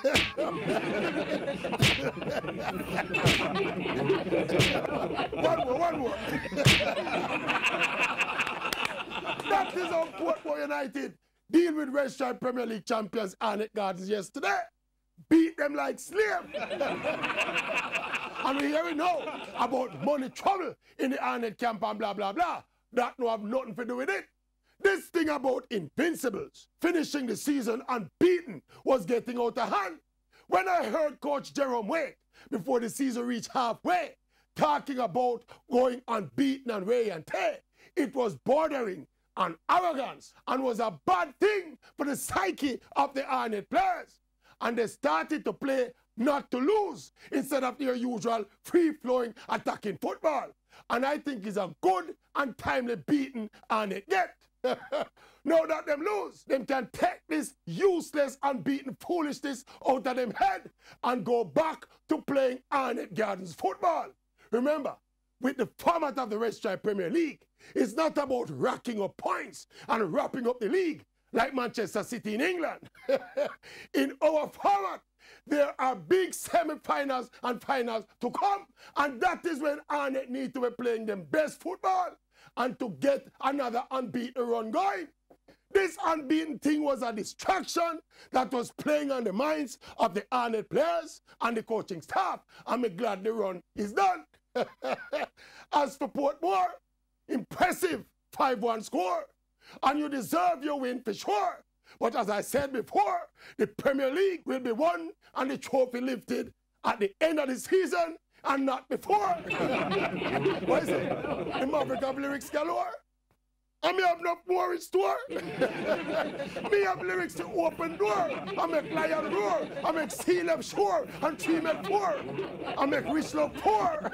One more. That is how Portmore United deal with Red Stripe Premier League champions Arnett Gardens yesterday. Beat them like slaves. And we hear now about money trouble in the Arnett camp and blah, blah, blah. That no have nothing to do with it. This thing about Invincibles finishing the season unbeaten was getting out of hand. When I heard Coach Jerome Wade, before the season reached halfway, talking about going unbeaten and wear and tear, it was bordering on arrogance and was a bad thing for the psyche of the Arnett players. And they started to play not to lose instead of their usual free-flowing attacking football. And I think it's a good and timely beating Arnett get. Now that them lose, them can take this useless, unbeaten foolishness out of them head and go back to playing Arnett Gardens football. Remember, with the format of the Red Stripe Premier League, it's not about racking up points and wrapping up the league like Manchester City in England. In our format, there are big semi-finals and finals to come, and that is when Arnett need to be playing them best football and to get another unbeaten run going. This unbeaten thing was a distraction that was playing on the minds of the Arnett players and the coaching staff. I'm glad the run is done. As for Portmore, impressive 5-1 score. And you deserve your win for sure. But as I said before, the Premier League will be won and the trophy lifted at the end of the season and not before. What is it? The Maverick of lyrics galore? And me have enough more in store. Me have lyrics to open door. I make lion roar. I make sea left shore and tree make poor. I make rich love poor.